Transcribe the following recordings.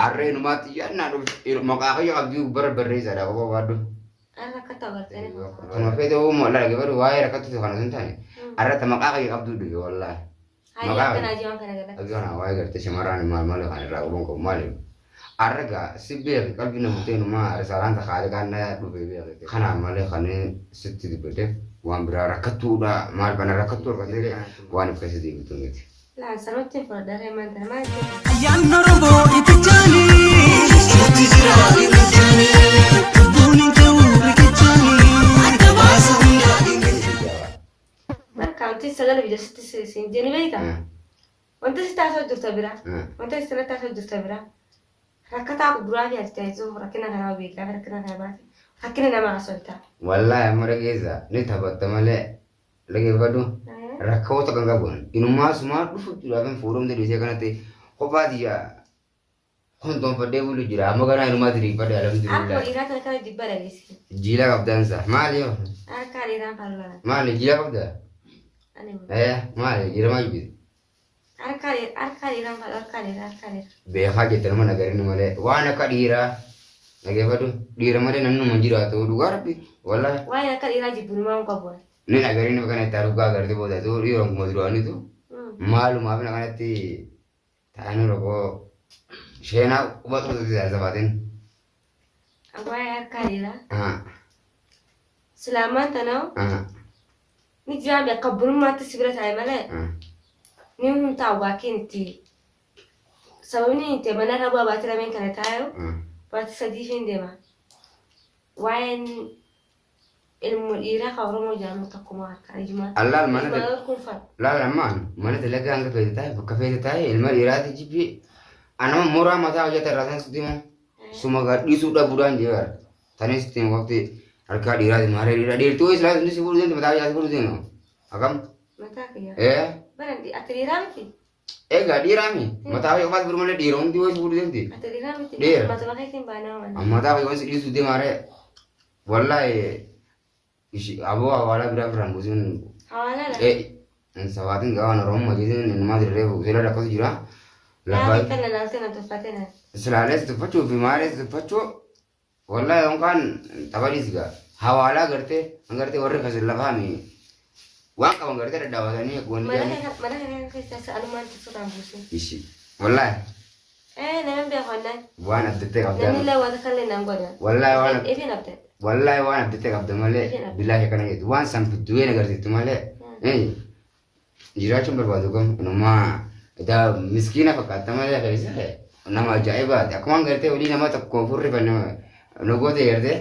arreen umaatti yaadnaa maqaa kayya qabdii barreessaa dha qofa baadhu. Arra akka agartee Kanuma feete uumoo laage badu waa'ee rakkattu kana sun taane arrata maqaa kayya qabduu dhuge wallaahi. hayya kana jiwan kana galata. Agana waa'ee gartee shamarraan maal maal kan irraa qabuun qabu maali. Arraga si beeki qalbii nama teenumaa risaalaan takaalee kan dhufee beekte. Kanaan malee kan sitti dubbate waan biraa rakkattuudha maal kana rakkattuu argatee waan akkasii deebitu miti. Laan sanotti fudhadhee manta maal. Ayaan Oromoo itti jaanii itti jiraanii itti jaanii buuniin ta'uu rikichaanii adda baasa hundaa Marka wanti sagala biyya sitti siin jenni beekta. Wanta si taasoo jirtu bira. Wanta si sana taasoo jirtu bira. Rakkataa kuduraa fi ati taasisuu rakkina kanaa beekaa rakkina kana baate rakkina nama haasofta. Wallaahi amma dhageessa ni taphatta malee dhageeffadhu rakkoota kan qabuun inumaa sumaa dhufu jiraafin fuudhamte dhiisee kanatti kophaatiyyaa hontoonfadhee bulu jira amma kanaa inumaa diriirfadhe Akka alhamdulillah. dhiiraa kana kana dibba dhageessi. Jiila qabdansa maali yoo Akka dhiiraan falmaa. maali jiila qabda maali jiiramaa jibbite Harka dhiiraan falmaa harka dhiiraa. beekaa jette nama nagarini malee waan akka dhiiraa dhageeffadhu dhiira malee namnuma jiraatu dhugaa rabbi wallaahi. Waan akka dhiiraa jibbunumaa hin qabu. Ni nagarini bakka itti dhugaa agartee booda dhiiraan kuma duraanitu maalumaaf na kanatti ta'anii rokkoo sheenaa qubatu tajaajila baateen. Waan harka dhiiraa. Silaamaan tanaa ni jiraan akka bunummaatti sibira taa'e malee ni huntaa waaqiin itti sababni itti mana rabaa baatee lameen kana taa'u baatee sadii fi deema. Waa'een ilmu dhiiraa kan Oromoo jedhamu tokkuma harka ijumaa. Allaal mana kunfan. laal ammaan mana dalagaa hanga feete taa'e bakka feete taa'e ilma dhiiraati jibbi anama mooraa mataa hojjeta irraa san sitti himu suma gadhiisuu dhabuudhaan jechuudha. Tanis sitti himu waqti harkaa dhiiraati maaree dhiiraa dhiirtuu islaa hundi si fuudhu deemte mataa hojjaa si fuudhu deemu akkam. Mataa kiyya. Ee Ati dhiiraa miti. egaa dhiiraami mataa hojjaa qofaati biru malee dhiira hundi si fuudhu deemti. Ati dhiiraa miti. Dhiira. Mata bakka ittiin baanaa waan. Mataa hojjaa si dhiisuu deemaaree wallaahi aboo hawaalaa biraa biraan buusuun Hawaalaa la. sabaatiin gaafa Oromoo majiitiin ilmaa dirree buusee akkasii jira. Yaa kan laaltee na tuffatee na. Islaalees tuffachuu fi maalees tuffachuu wallaahi yookaan taphadhiis gaa hawaalaa gartee warri kasin lafaami waan qaban gartee dadhaawatanii wanni jedhanii Mana kana keessa alumaan tiksotaan buusee. ishi wallaahi Nama beekonnaan. waan abdattee Namni qabdan lawwaata kan leenaan godhan. wallaahi waan Efi nabte. wallaahi waan abdattee qabdan malee billaahi kana jedhu waan san fidduween agarsiiftu malee jiraachuun barbaadu kun inumaa daa miskiina fakkaata malee keessa nama ajaa'ibaati akkuma gartee olii nama tokko furrifannama nogoota gartee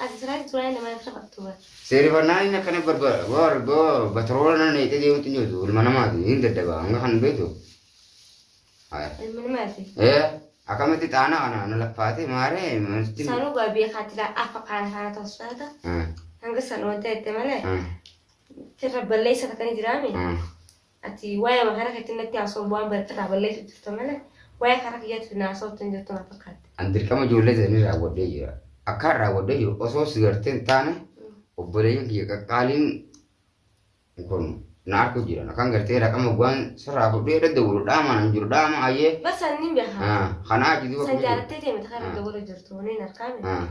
Ati siraatii turaan nama irra qabdu bara. seerifannaan inni akkana barbaadu bataroola nan dheedhee deemutti hin jirtu ilma namaati hin daddaba hanga kan beektu. Ilmi namaati. Akkamitti xaanaa kana na laffaate maaree Sanuu gaa beekaatti laa afa kana ta'us taata. Hanga san wanta jette malee. Sirra balleessa takkanii jiraame. Ati waa'ee makara keetti natti haasoo waan barata balleessu jirtu malee. Waa'ee karaa kiyyaatti na haasootti hin jirtu na fakkaatti. an dirqama ijoollee isaanii raawwadhee jira. Akkaan raawwadhee jiru osoo sigartee hin taane obboleeyyan kiyya qaqqaaliin kun na harku jira. Akkaan gartee raqama bu'aan sirraa fudhee daddawulu dhaamaan hin jiru dhaama hayyee. Basa ni beekaa. Kanaa jiru San jaalattee deemte kana dabala jirtu waliin harkaame.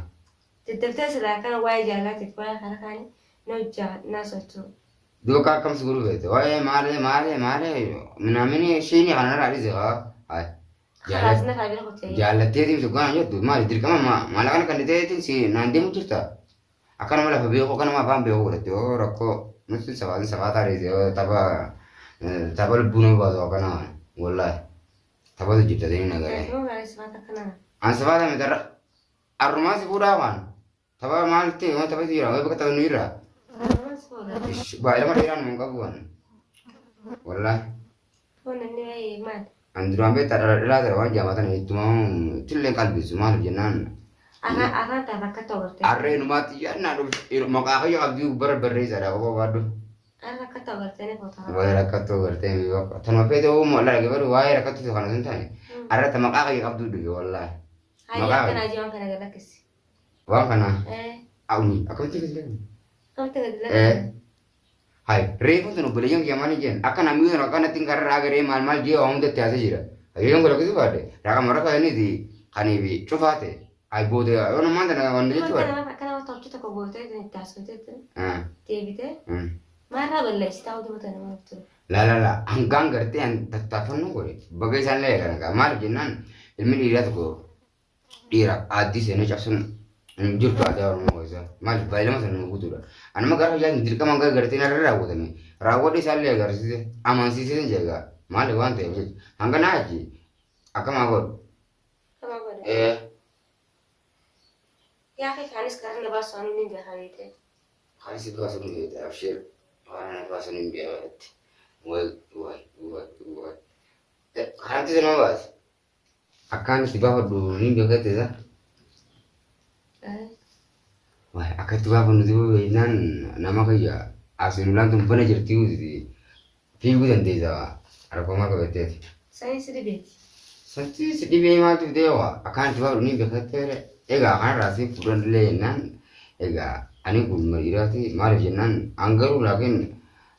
Deddeebitee silaa kana waa'ee jaalaatiif waa'ee karaa kaanii na hojjaa na sochuu. duukaa akkam si guruu feete waa'ee maalee minaamini shiinii kana irraa dhiise haa. Kalaas na faayida kottee. Jaalatteetiin sugaan jettu maali dirqama maala kana kan ta'eetiin si naan deemu jirta. Akkanuma lafa beekoo kanuma afaan beekoo godhatte yoo rakkoo nuti sabaa taariise yoo tapha lubbuu nama baatu akkana wallaahi taphatu jirta ta'in nagaree. An sabaa taa'e mitarra arrumaa si fuudhaa waan tapha maal ta'e yoo taphatu jira yoo bakka taphatu jira. Baay'ee lama dheeraan mun qabu waan wallaahi. An duraan beektaa dhalaa ture waan jaamatan ittuma tillee qalbisu maaliif jennaan. Arraan ta'a bakka ta'u gartee. Arreen umaatti yaadnaa maqaa kayya qabdii barreessaa qofa baadhu. Arra akka ta'u gartee ni fotaa. Waa'ee rakkattuu gartee tanuma feete uumoo laage badu waa'ee rakkattuu kana sun taane arrata maqaa kayya qabduu dhuge wallaahi. Hayyaa akkanaa jiran kana galakkisi. Waan kana awni akkamitti gadi lakkisi. Kamte gadi lakkisi. Hai reefu tun obboleeyyan kiyya maali jeen akka namni sun akkanatti karraa agaree maal jee waa hundatti haasee jira. Hayyoon godha kisi baadhe raqama rakka inni خاني شوفاتي أي بودي أنا ما عندنا ولا ما جتوا كان وطلعت كبوتة التعسكتة تيبته ما رأى ولا استعود مثلا ما بتقول لا هنقان قرتي أن تتفنن قولي بقى إنسان لا يكنا ما جنان المن يراتكو إيرا عادي سنة جابسون جرت هذا orang mau isa mal baile mas anu butuh anu mah garah yang dirka mangga gerti nara rawu tami rawu di sale gar sih aman sih sih jaga mal wan teh hangga naji akam agor كما قال eh يا أخي كان يسكرني بس أنا من جهالته خلاص itu asal ni kita abshir orang itu asal ni biawat wah kan tu semua bas akan tiba dulu ni biawat tu dah wah akan tiba pun tu inan nama kaya asinulan tu pernah jadi tiu jadi piu dan desa ada koma kau betul saya sedih bet Sati sedih memang tu dewa akan tiba dulu ni biawat tu ega akan rasa puran lenan ega ani kun marirati mari jenan anggaru lakin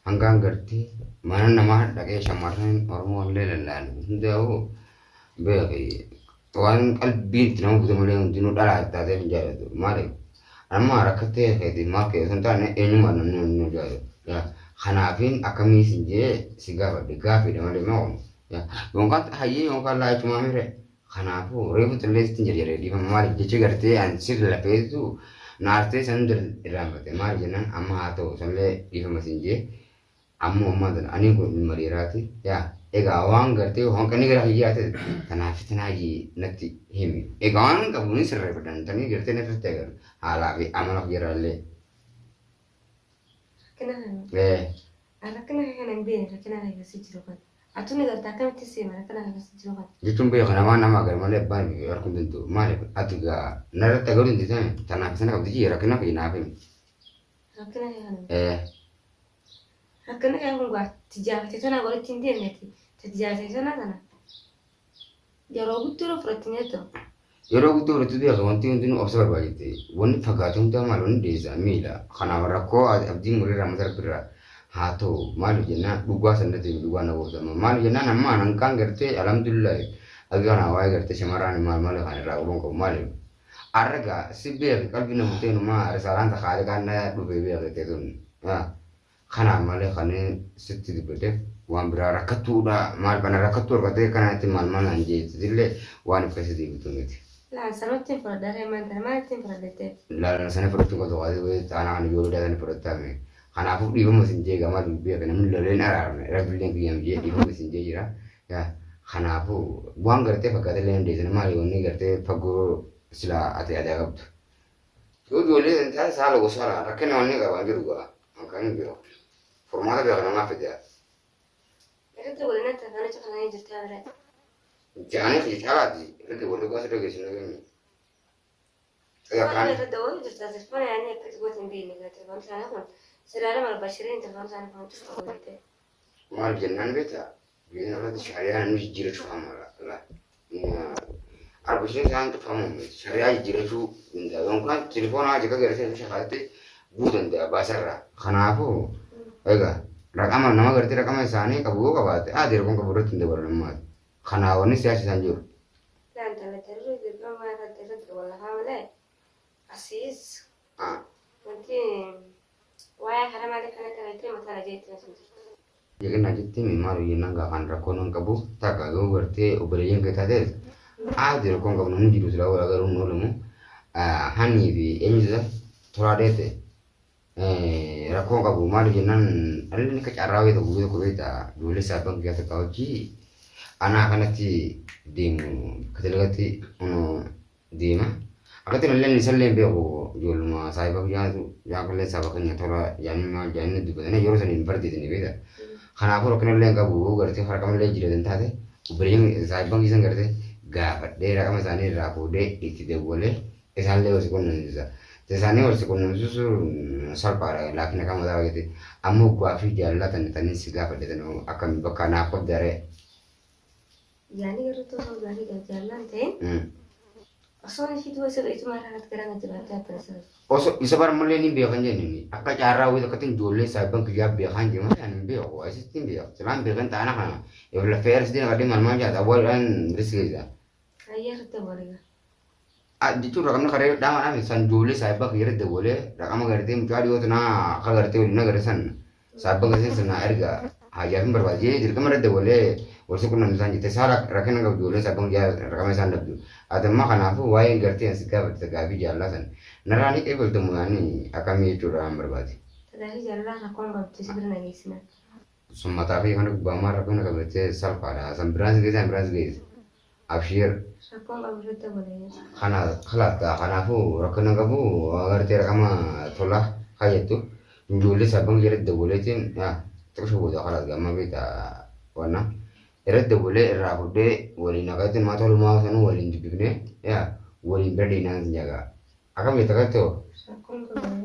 anggang gerti mana nama dake samaran ormo lelan ndau be wan qalbi tinamu budamale dinu dala ta de jara tu mari amma rakate he di marke santane enu mana nu jara ya khanafin akami sinje sigaba de gafi de male mo ya yongkat hayi yongkat la cuma mere khanafu rebu teles tinjere di mari jeche garte ansir la petu narte sandel ramate mari jenan amma ato samle di masinje ammo madan ani ko marirati ya ega awang garte hon kani gara hiya te tanafi tanaji nati himi ega an ka buni sirre bedan tani garte ne fete gar hala bi amana girale كنا أنا كنا هنا نبين كنا هنا سجلوكان أتوني قلت أكمل تسمع كنا هنا سجلوكان jitum be kana wana magar male ban yar kun dentu male atiga nara tagarun di sana tanafi sana ka diji rakina ka inafi كنا هنا eh كنا هنا قلت تجارة تنا قلت تندين نتي تجارة تنا كنا جرو قلت له فرتنيته yeroo guddoo irratti beeka wanti hundinuu obsa barbaachite wanni fagaatu hundaa maal wanni deessa miila kanaaf rakkoo abdii murirraa mata birraa haa ta'u maaliif jennaan dhugaa sandatti dhugaa na gootama maaliif jennaan amma hanqaan gartee alhamdulillahi agi kanaa waa'ee gartee shamarraan maal malee kan irraa qabuun qabu maaliif arragaa si beeki qalbii na murtee numaa risaalaan takaalee kan na dhufee beekate tun kanaaf malee kan sitti dubbateef waan biraa rakkattuudha maal kana rakkattuu argatee kanatti maal maal naan jeetillee waan akkasii bituu miti. لا سنوتين فردا هي ما تين فردته La sana furtu ko to wadi we ana kan yoro da ni furta me kana fu di mo sin je ga ma du be kana mun le na ra me ra building ki yam je di mo sin je jira ya kana fu buang garte fa ga de len de na ma yo ni garte fa go sila ate ada ga to do le ta sa lo sala ra kana ni ga wa jiru ga an kan bi formata be ga na fa de لكن تقول إن أنت أنا شخص أنا جرت هذا jani fi talati rike wala ga sa de sin ga ni ya أنا kan جرت دول جرت هذا فأنا يعني كنت قلت إني قلت فهمت أنا فهمت سلالة مال البشرين تفهمت أنا فهمت شو قلت mal jennan beta bina la sharia ni jira tu amara la arba shi san ta famu sharia jira tu inda yon kan telefon aja ka gare sai shahate budan da basarra khanafu aiga rakama nama garte rakama sane ka bu ka bate a dir kon ka burut inde warna ma khanawa ni siya sanjur لا أنت لا ترد ما ترد ولا هامله أسيس ah أنت ويا حرام عليك أنا كنت مثلا جيت نسمع yakin najitti mi maru yinna ga kan rakonon kabu taka go garte obreyen ka tade a dir kon ka nun jiru sila wala garun no lumu hani bi enza toradete rakon kabu maru jinnan alni ka charawe to gudo ko beta dole sa bang ga ta kauji ana kanati demu katelagati ono dema akati len ni salle be ko jolma sai bag ya ko le sa bag ni tora janma janne du bene yoro sanin bardi ni beta khana ko rokna len ka bu garte har kam le jire den tade ubring sai bang isan garte ga de ra kam sani ra ko de iti de bole esan le osikon nza te sani osikon nzu sal para la kina kam da gate amu ko afi jalla tan tan siga pa de no akam bakana ko dare يعني قررت أوصل ذلك الجلانتين أصلا في دوا سبعة مرة أتكلم جبهتها بنسبة oso isabar mole ni be kan jeni ni aka cara wi katin jole sai bang ya be kan jema an be ko assisting be salam be kan ta ana kana e la fairs din ga mal manja da bolan risgiza هاي Ayyarta waliga. Jechuun raqamni karee dhaamadhaan san ijoollee saayibaa kan yeroo dabalee raqama gartee mucaa dhiyoo tanaa akka gartee waliin agarre san saayibaa gartee sana erga hayyaatiin barbaadee dirqama irra dabalee wal suqunnaan isaan jette isaa rakkina qabu ijoollee saayibaa raqama isaan dhabdu. Atamma kanaafuu waa'ee gartee asi gaafate gaafii jaallaa san narraa ni qeebaltamu yaani akkamii jechuudha waan barbaade. Tajaajila jaalala rakkoon qabdu si bira nageessina. Summataa fi kana gubbaamaa rakkina qabatee salphaadha. San biraan si geessan biraan si geesse. Abshir. Rakkoon qabdu irratti dabalee. Kanaafuu kanaafuu rakkina qabu agartee raqama tola kayyattu ijoollee saayibaa yeroo dabalee xiqqoo booda kalaas gamma beekta wanna yeroo dabalee irraa fuudhee waliin akkatti maata walumaa sanuu waliin dubbifnee waliin bira deemaa sin jaga akkam jetta kattoo. Rakkoon qabdu.